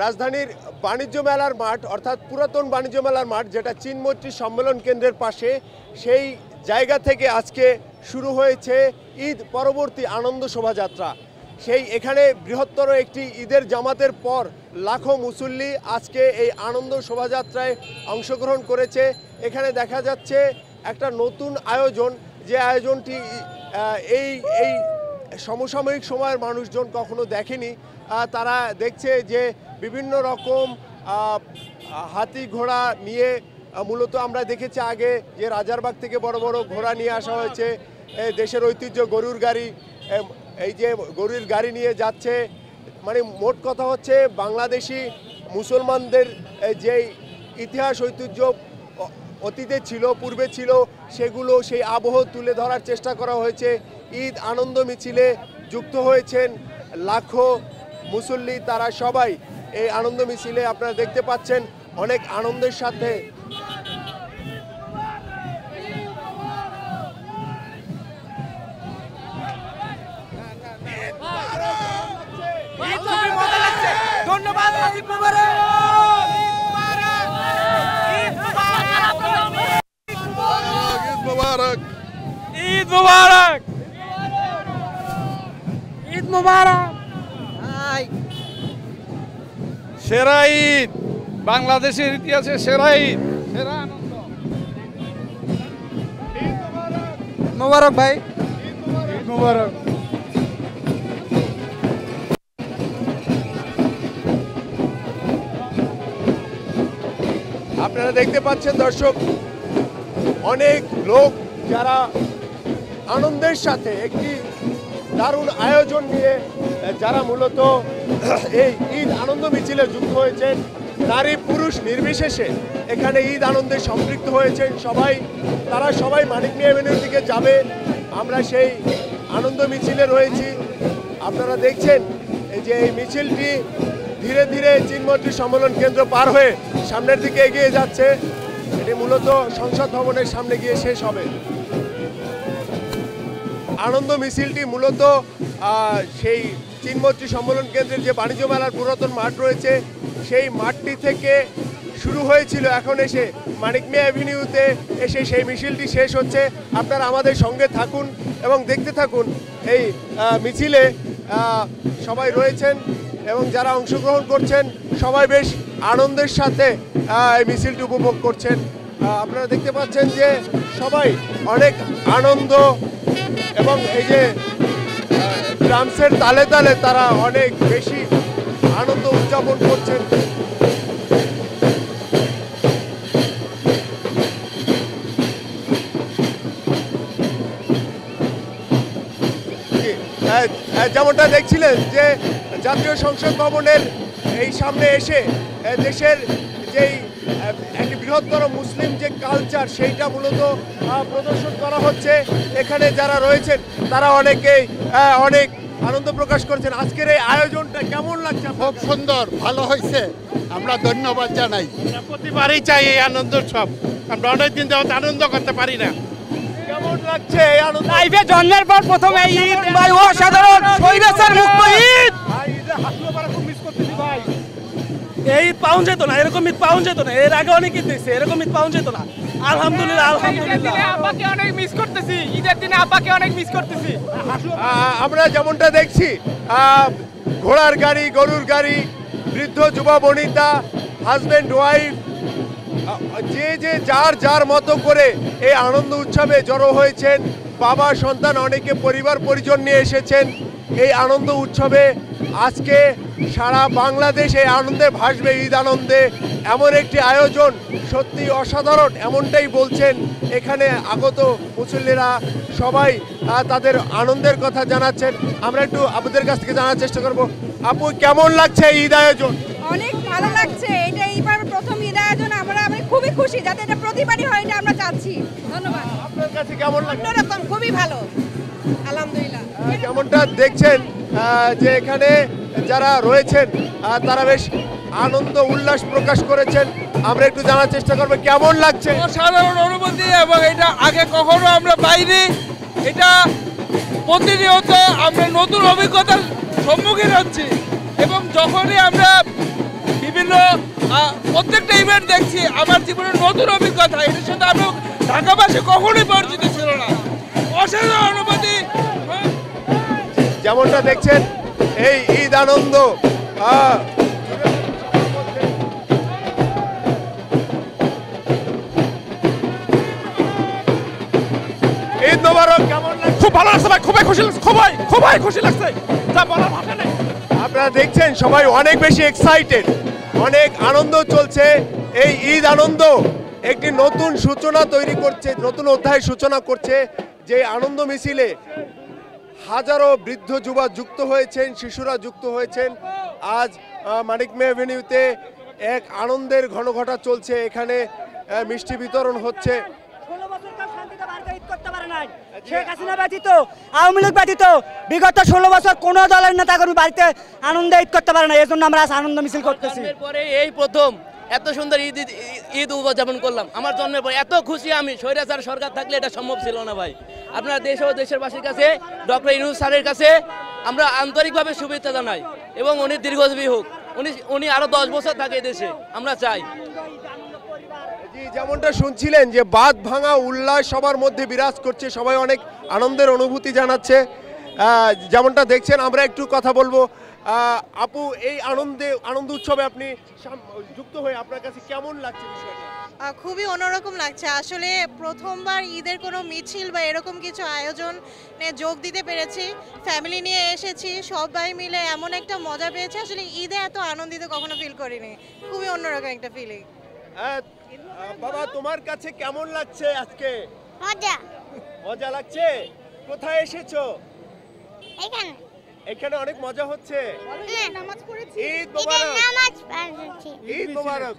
রাজধানীর বাণিজ্য মেলার মাঠ অর্থাৎ পুরাতন বাণিজ্য মেলার মাঠ যেটা চীনমৈত্রী সম্মেলন কেন্দ্রের পাশে, সেই জায়গা থেকে আজকে শুরু হয়েছে ঈদ পরবর্তী আনন্দ শোভাযাত্রা। সেই এখানে বৃহত্তর একটি ঈদের জামাতের পর লাখো মুসল্লি আজকে এই আনন্দ শোভাযাত্রায় অংশগ্রহণ করেছে। এখানে দেখা যাচ্ছে একটা নতুন আয়োজন, যে আয়োজনটি এই এই সমসাময়িক সময়ের মানুষজন কখনো দেখেনি। তারা দেখছে যে বিভিন্ন রকম হাতি ঘোড়া নিয়ে, মূলত আমরা দেখেছি আগে যে রাজারবাগ থেকে বড় বড় ঘোড়া নিয়ে আসা হয়েছে, দেশের ঐতিহ্য গরুর গাড়ি, এই যে গরুর গাড়ি নিয়ে যাচ্ছে। মানে মোট কথা হচ্ছে বাংলাদেশি মুসলমানদের যে ইতিহাস ঐতিহ্য অতীতে ছিল, পূর্বে ছিল, সেগুলো সেই আবহ তুলে ধরার চেষ্টা করা হয়েছে। ঈদ আনন্দ মিছিলে যুক্ত হয়েছেন লাখো মুসল্লি, তারা সবাই এই আনন্দ মিছিলে আপনারা দেখতে পাচ্ছেন অনেক আনন্দের সাথে। ধন্যবাদ। ঈদ মুবারক, ঈদ মুবারক। সেরা ঈদ, বাংলাদেশের ইতিহাসে সেরা ঈদ, সেরা আনন্দ। মুবারক ভাই, ঈদ মুবারক। আপনারা দেখতে পাচ্ছেন দর্শক, অনেক লোক যারা আনন্দের সাথে একটি দারুণ আয়োজন নিয়ে যারা মূলত এই ঈদ আনন্দ মিছিলে যুক্ত হয়েছেন, নারী পুরুষ নির্বিশেষে এখানে ঈদ আনন্দে সম্পৃক্ত হয়েছেন সবাই। তারা সবাই মানিক মিয়া এভিনিউর দিকে যাবে। আমরা সেই আনন্দ মিছিলে রয়েছি। আপনারা দেখছেন এই যে এই মিছিলটি ধীরে ধীরে চীনমৈত্রী সম্মেলন কেন্দ্র পার হয়ে সামনের দিকে এগিয়ে যাচ্ছে। এটি মূলত সংসদ ভবনের সামনে গিয়ে শেষ হবে। আনন্দ মিছিলটি মূলত সেই চীনমৈত্রী সম্মেলন কেন্দ্রের যে বাণিজ্য মেলার পুরাতন মাঠ রয়েছে, সেই মাঠটি থেকে শুরু হয়েছিল। এখন এসে মানিক মিয়া অ্যাভিনিউতে এসে সেই মিছিলটি শেষ হচ্ছে। আপনারা আমাদের সঙ্গে থাকুন এবং দেখতে থাকুন। এই মিছিলে সবাই রয়েছেন এবং যারা অংশগ্রহণ করছেন সবাই বেশ আনন্দের সাথে এই মিছিলটি উপভোগ করছেন। আপনারা দেখতে পাচ্ছেন যে সবাই অনেক আনন্দ এবং এই যে ড্রামসের তালে তালে তারা অনেক বেশি আনন্দ উদযাপন করছেন। যেমনটা দেখছিলেন যে জাতীয় সংসদ ভবনের এই সামনে এসে দেশের যেই একটি বৃহত্তর মুসলিম যে কালচার, সেইটা মূলত প্রদর্শন করা হচ্ছে। এখানে যারা রয়েছেন তারা অনেকেই অনেক আনন্দ প্রকাশ করছেন। আজকের এই আয়োজনটা কেমন লাগছে? খুব সুন্দর, ভালো হয়েছে, আমরা ধন্যবাদ জানাই। প্রতিবারই চাই এই আনন্দ উৎসব, আমরা অনেকদিন যাবত আনন্দ করতে পারি না। কেমন লাগছে এই আনন্দ? লাইফে জন্মের পর প্রথম এই ঈদ ভাই, অসাধারণ, স্বৈরাচার মুক্ত ঈদ। এই পাউন যেত না, এরকম ঈদ পাউন যেত না। এর আগে অনেক ঈদ দেখছি, এরকম ঈদ পাউন যেত না। আলহামদুলিল্লাহ, আলহামদুলিল্লাহ। আব্বাকে অনেক মিস করতেছি, ঈদের দিনে আব্বাকে অনেক মিস করতেছি। আমরা যেমনটা দেখছি ঘোড়ার গাড়ি, গরুর গাড়ি, বৃদ্ধ যুবা বনিতা, হাজব্যান্ড ওয়াইফ, যে যে যার যার মতো করে এই আনন্দ উৎসবে জড়ো হয়েছেন। বাবা সন্তান অনেকে পরিবার পরিজন নিয়ে এসেছেন এই আনন্দ উৎসবে। আজকে সারা বাংলাদেশ এই আনন্দে ভাসবে, ঈদ আনন্দে। এমন একটি আয়োজন সত্যি অসাধারণ, এমনটাই বলছেন এখানে আগত মুসল্লিরা। সবাই তাদের আনন্দের কথা জানাচ্ছেন। আমরা একটু আপনাদের কাছ থেকে জানার চেষ্টা করব। আপু, কেমন লাগছে ঈদ আয়োজন? অনেক ভালো লাগছে। এটা এইবার প্রথম ঈদ আয়োজন, আমরা খুবই খুশি, যাতে এটা প্রতিবারই হয়, এটা আমরা চাচ্ছি। ধন্যবাদ। আপনার কাছে কেমন লাগছে? অন্যরকম, খুবই ভালো, আলহামদুলিল্লাহ। যেমনটা দেখছেন যে এখানে যারা রয়েছেন তারা বেশ আনন্দ উল্লাস প্রকাশ করেছেন। আমরা একটু জানার চেষ্টা করবো কেমন লাগছে। অসাধারণ অনুভূতি, এবং এটা আগে কখনো আমরা পাইনি। এটা প্রতিনিয়ত আমরা নতুন অভিজ্ঞতার সম্মুখীন হচ্ছি, এবং যখনই আমরা প্রত্যেকটা ইভেন্ট দেখছি আমার জীবনের নতুন অভিজ্ঞতা। এটার সাথে আমি ঢাকাবাসী কখনোই পরিচিত ছিল না। অসাধারণ অনুভূতি। যেমনটা দেখছেন এই ঈদ আনন্দ ঈদ মোবারক। কেমন লাগছে? খুব ভালো লাগছে ভাই, খুবই খুশি লাগছে, যা বলার ভাষা নেই। আপনারা দেখছেন সবাই অনেক বেশি এক্সাইটেড, অনেক আনন্দ চলছে। এই ঈদ আনন্দ একটি নতুন সূচনা তৈরি করছে, নতুন অধ্যায় সূচনা করছে। যে আনন্দ মিছিলে হাজারো বৃদ্ধ যুবা যুক্ত হয়েছেন, শিশুরা যুক্ত হয়েছেন। আজ মানিক মে এভিনিউতে এক আনন্দের ঘনঘটা চলছে। এখানে মিষ্টি বিতরণ হচ্ছে। 16 বছর কেউ শান্তিতে বাড়িতে ঈদ করতে পারে নাই। শেখ হাসিনা ব্যতীত, আওয়ামী লীগ ব্যতীত বিগত 16 বছর কোনো দলের নেতাকর্মী বাড়িতে আনন্দে ঈদ করতে পারে না। এই জন্য আমরা আজ আনন্দ মিছিল করতেছি। পরে এই প্রথম এত সুন্দর ঈদ উদযাপন করলাম। আমার জন্মের পর এত খুশি আমি। স্বৈরাচার সরকার থাকলে এটা সম্ভব ছিল না ভাই। আপনার দেশ ও দেশেরবাসীর কাছে, ডক্টর ইউনূস স্যারের কাছে আমরা আন্তরিকভাবে শুভেচ্ছা জানাই এবং উনি দীর্ঘজীবী হোক, উনি আরো 10 বছর থাকে দেশে, আমরা চাই। জি, যেমনটা শুনছিলেন যে বাঁধ ভাঙা উল্লাস সবার মধ্যে বিরাজ করছে, সবাই অনেক আনন্দের অনুভূতি জানাচ্ছে। যেমনটা দেখছেন, আমরা একটু কথা বলবো। আপু, এই আনন্দ উৎসবে আপনি যুক্ত হয়ে আপনার কাছে কেমন লাগছে বিষয়টা? খুবই অন্যরকম লাগছে। আসলে প্রথমবার ঈদের কোনো মিছিল বা এরকম কিছু আয়োজনে যোগ দিতে পেরেছি। ফ্যামিলি নিয়ে এসেছি, সবাই মিলে এমন একটা মজা পেয়েছি। আসলে ঈদে এত আনন্দিত কখনো ফিল করিনি। খুবই অন্যরকম একটা ফিলিং। বাবা, তোমার কাছে কেমন লাগছে আজকে? মজা লাগছে। কোথায় এসেছো? এখানে অনেক মজা হচ্ছে। ঈদ মোবারক। ঈদ মোবারক।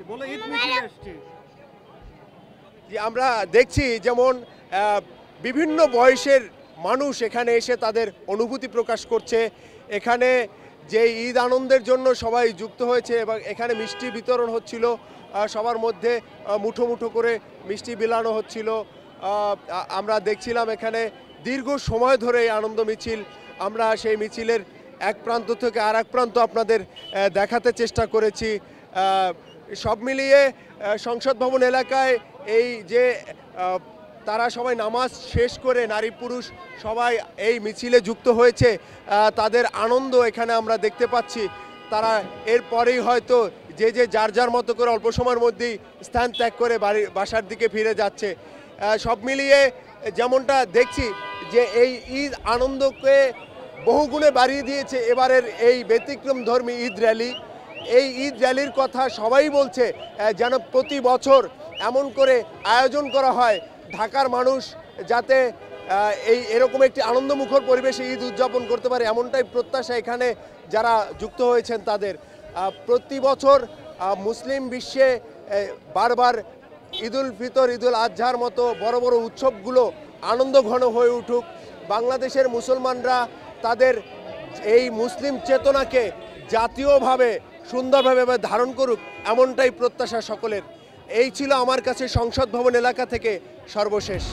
আমরা দেখছি যেমন বিভিন্ন বয়সের মানুষ এখানে এসে তাদের অনুভূতি প্রকাশ করছে। এখানে যে ঈদ আনন্দের জন্য সবাই যুক্ত হয়েছে এবং এখানে মিষ্টি বিতরণ হচ্ছিল, সবার মধ্যে মুঠো মুঠো করে মিষ্টি বিলানো হচ্ছিল। আমরা দেখছিলাম এখানে দীর্ঘ সময় ধরে এই আনন্দ মিছিল। আমরা সেই মিছিলের এক প্রান্ত থেকে আর এক প্রান্ত আপনাদের দেখাতে চেষ্টা করেছি। সব মিলিয়ে সংসদ ভবন এলাকায় এই যে তারা সবাই নামাজ শেষ করে নারী পুরুষ সবাই এই মিছিলে যুক্ত হয়েছে, তাদের আনন্দ এখানে আমরা দেখতে পাচ্ছি। তারা এরপরেই হয়তো যে যার যার মতো করে অল্প সময়ের মধ্যেই স্থান ত্যাগ করে বাসার দিকে ফিরে যাচ্ছে। সব মিলিয়ে যেমনটা দেখছি যে এই ঈদ আনন্দকে বহুগুণে বাড়িয়ে দিয়েছে এবারের এই ব্যতিক্রমধর্মী ঈদ র্যালি। এই ঈদ র্যালির কথা সবাই বলছে যেন প্রতি বছর এমন করে আয়োজন করা হয় ঢাকার মানুষ যাতে এরকম একটি আনন্দমুখর পরিবেশে ঈদ উদযাপন করতে পারে, এমনটাই প্রত্যাশা এখানে যারা যুক্ত হয়েছেন তাদের। প্রতি বছর মুসলিম বিশ্বে বারবার ঈদুল ফিতর, ঈদুল আজহার মতো বড় বড় উৎসবগুলো আনন্দঘন হয়ে উঠুক। বাংলাদেশের মুসলমানরা তাদের এই মুসলিম চেতনাকে জাতীয়ভাবে সুন্দরভাবে ধারণ করুক, এমনটাই প্রত্যাশা সকলের। এই ছিল আমার কাছে সংসদ ভবন এলাকা থেকে সর্বশেষ।